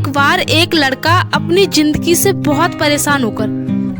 एक बार एक लड़का अपनी जिंदगी से बहुत परेशान होकर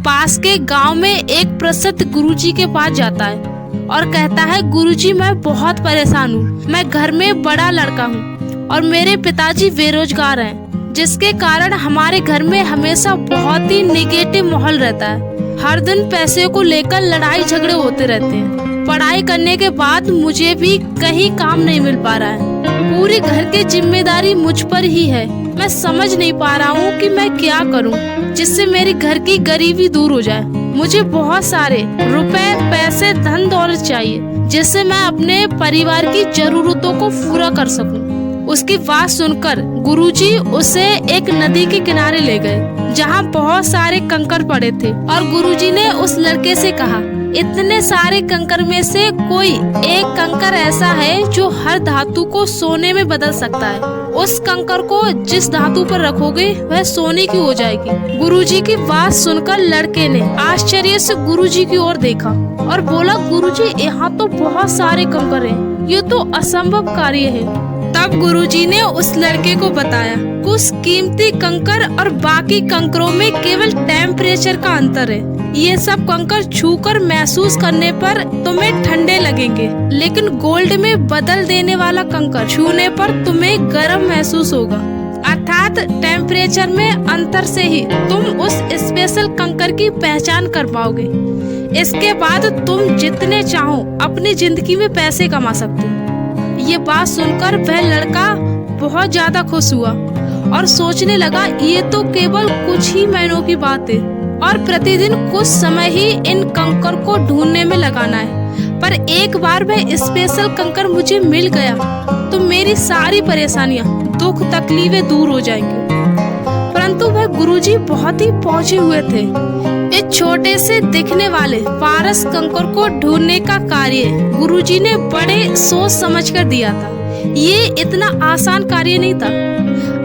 पास के गांव में एक प्रसिद्ध गुरुजी के पास जाता है और कहता है, गुरुजी मैं बहुत परेशान हूँ। मैं घर में बड़ा लड़का हूँ और मेरे पिताजी बेरोजगार हैं, जिसके कारण हमारे घर में हमेशा बहुत ही नेगेटिव माहौल रहता है। हर दिन पैसे को लेकर लड़ाई झगड़े होते रहते हैं। पढ़ाई करने के बाद मुझे भी कहीं काम नहीं मिल पा रहा है। पूरी घर की जिम्मेदारी मुझ पर ही है। मैं समझ नहीं पा रहा हूँ कि मैं क्या करूँ जिससे मेरी घर की गरीबी दूर हो जाए। मुझे बहुत सारे रुपए, पैसे, धन दौलत चाहिए जिससे मैं अपने परिवार की जरूरतों को पूरा कर सकूं। उसकी बात सुनकर गुरुजी उसे एक नदी के किनारे ले गए जहां बहुत सारे कंकर पड़े थे और गुरुजी ने उस लड़के से कहा, इतने सारे कंकर में से कोई एक कंकर ऐसा है जो हर धातु को सोने में बदल सकता है। उस कंकर को जिस धातु पर रखोगे वह सोने की हो जाएगी। गुरुजी की बात सुनकर लड़के ने आश्चर्य से गुरुजी की ओर देखा और बोला, गुरुजी यहाँ तो बहुत सारे कंकर हैं, ये तो असंभव कार्य है। तब गुरुजी ने उस लड़के को बताया, कुछ कीमती कंकर और बाकी कंकरों में केवल टेम्परेचर का अंतर है। ये सब कंकर छूकर महसूस करने पर तुम्हें ठंडे लगेंगे, लेकिन गोल्ड में बदल देने वाला कंकर छूने पर तुम्हें गर्म महसूस होगा। अर्थात टेम्परेचर में अंतर से ही तुम उस स्पेशल कंकर की पहचान कर पाओगे। इसके बाद तुम जितने चाहो अपनी जिंदगी में पैसे कमा सकते हो। ये बात सुनकर वह लड़का बहुत ज्यादा खुश हुआ और सोचने लगा, ये तो केवल कुछ ही महीनों की बात है और प्रतिदिन कुछ समय ही इन कंकर को ढूंढने में लगाना है। पर एक बार वह स्पेशल कंकर मुझे मिल गया तो मेरी सारी परेशानियां, दुख, तकलीफें दूर हो जाएंगी। परंतु वह गुरुजी बहुत ही पहुंचे हुए थे। इस छोटे से दिखने वाले पारस कंकर को ढूंढने का कार्य गुरुजी ने बड़े सोच समझ कर दिया था। ये इतना आसान कार्य नहीं था।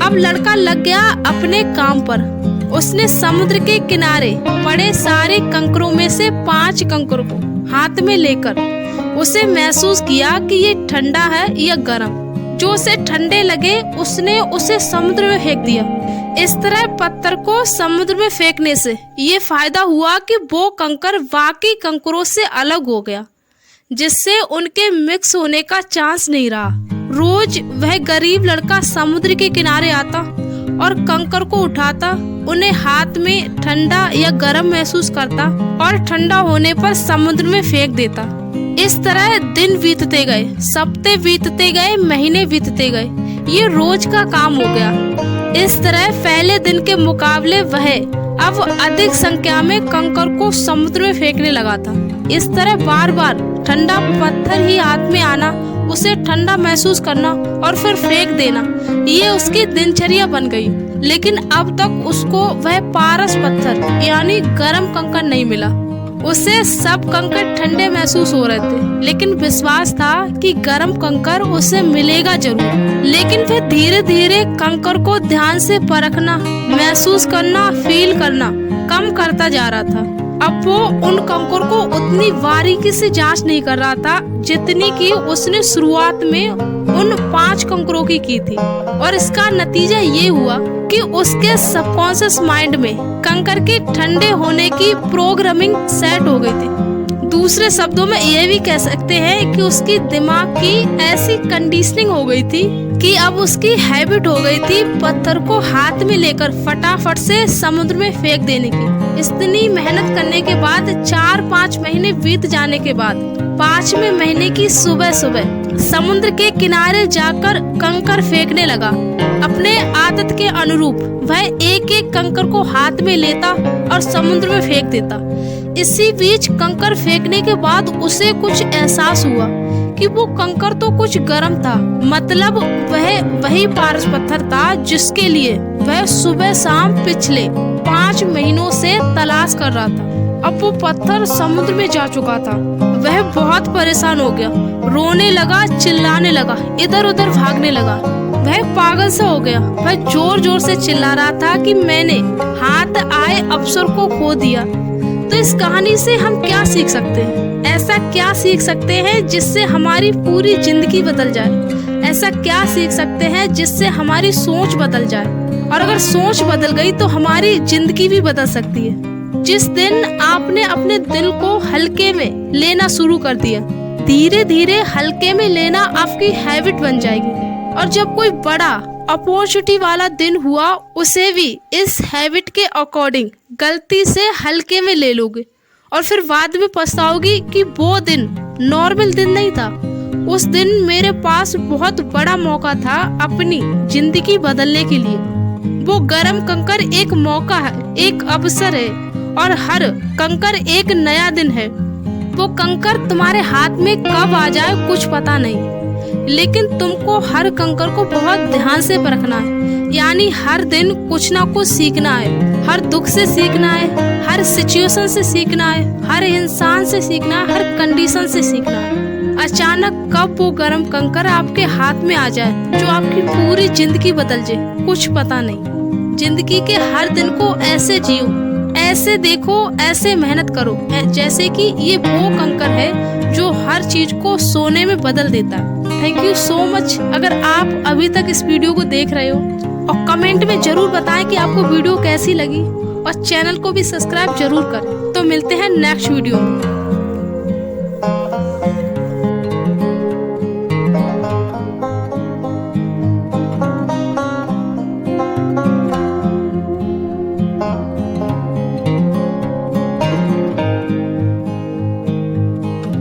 अब लड़का लग गया अपने काम पर। उसने समुद्र के किनारे पड़े सारे कंकरों में से 5 कंकर को हाथ में लेकर उसे महसूस किया कि ये ठंडा है या गर्म। जो उसे ठंडे लगे उसने उसे समुद्र में फेंक दिया। इस तरह पत्थर को समुद्र में फेंकने से ये फायदा हुआ कि वो कंकर बाकी कंकरों से अलग हो गया, जिससे उनके मिक्स होने का चांस नहीं रहा। रोज वह गरीब लड़का समुद्र के किनारे आता और कंकर को उठाता, उन्हें हाथ में ठंडा या गर्म महसूस करता और ठंडा होने पर समुद्र में फेंक देता। इस तरह दिन बीतते गए, सप्ताह बीतते गए, महीने बीतते गए। ये रोज का काम हो गया। इस तरह पहले दिन के मुकाबले वह अब अधिक संख्या में कंकर को समुद्र में फेंकने लगा था। इस तरह बार बार ठंडा पत्थर ही हाथ में आना, उसे ठंडा महसूस करना और फिर फेंक देना, ये उसकी दिनचर्या बन गई। लेकिन अब तक उसको वह पारस पत्थर यानी गर्म कंकर नहीं मिला। उसे सब कंकर ठंडे महसूस हो रहे थे, लेकिन विश्वास था कि गर्म कंकर उसे मिलेगा जरूर। लेकिन फिर धीरे धीरे कंकर को ध्यान से परखना, महसूस करना, फील करना कम करता जा रहा था। अब वो उन कंकर को उतनी बारीकी से जांच नहीं कर रहा था जितनी कि उसने शुरुआत में उन 5 कंकरों की थी। और इसका नतीजा ये हुआ कि उसके सबकॉन्शियस माइंड में कंकर के ठंडे होने की प्रोग्रामिंग सेट हो गई थी। दूसरे शब्दों में ये भी कह सकते हैं कि उसकी दिमाग की ऐसी कंडीशनिंग हो गई थी कि अब उसकी हैबिट हो गई थी पत्थर को हाथ में लेकर फटाफट से समुद्र में फेंक देने की। इतनी मेहनत करने के बाद 4-5 महीने बीत जाने के बाद 5वें महीने की सुबह सुबह समुद्र के किनारे जाकर कंकर फेंकने लगा। अपने आदत के अनुरूप वह एक एक कंकर को हाथ में लेता और समुद्र में फेंक देता। इसी बीच कंकर फेंकने के बाद उसे कुछ एहसास हुआ कि वो कंकर तो कुछ गर्म था, मतलब वह वही पारस पत्थर था जिसके लिए वह सुबह शाम पिछले 5 महीनों से तलाश कर रहा था। अब वो पत्थर समुद्र में जा चुका था। वह बहुत परेशान हो गया, रोने लगा, चिल्लाने लगा, इधर उधर भागने लगा। वह पागल सा हो गया। वह जोर जोर से चिल्ला रहा था कि मैंने हाथ आए अवसर को खो दिया। तो इस कहानी से हम क्या सीख सकते हैं? ऐसा क्या सीख सकते हैं जिससे हमारी पूरी जिंदगी बदल जाए? ऐसा क्या सीख सकते हैं जिससे हमारी सोच बदल जाए? और अगर सोच बदल गई तो हमारी जिंदगी भी बदल सकती है। जिस दिन आपने अपने दिल को हल्के में लेना शुरू कर दिया, धीरे धीरे हल्के में लेना आपकी हैबिट बन जाएगी। और जब कोई बड़ा अपॉर्चुनिटी वाला दिन हुआ, उसे भी इस हैबिट के अकॉर्डिंग गलती से हल्के में ले लोगे और फिर बाद में पछताओगी कि वो दिन नॉर्मल दिन नहीं था। उस दिन मेरे पास बहुत बड़ा मौका था अपनी जिंदगी बदलने के लिए। वो गरम कंकर एक मौका है, एक अवसर है, और हर कंकर एक नया दिन है। वो कंकर तुम्हारे हाथ में कब आ जाए कुछ पता नहीं, लेकिन तुमको हर कंकर को बहुत ध्यान से परखना है। यानी हर दिन कुछ ना कुछ सीखना है, हर दुख से सीखना है, हर सिचुएशन से सीखना है, हर इंसान से सीखना है, हर कंडीशन से सीखना है। अचानक कब वो गरम कंकर आपके हाथ में आ जाए जो आपकी पूरी जिंदगी बदल जाए कुछ पता नहीं। जिंदगी के हर दिन को ऐसे जियो, ऐसे देखो, ऐसे मेहनत करो जैसे कि ये वो कंकर है जो हर चीज को सोने में बदल देता है। Thank you so much. अगर आप अभी तक इस वीडियो को देख रहे हो और कमेंट में जरूर बताएं कि आपको वीडियो कैसी लगी, और चैनल को भी सब्सक्राइब जरूर करें। तो मिलते हैं नेक्स्ट वीडियो में।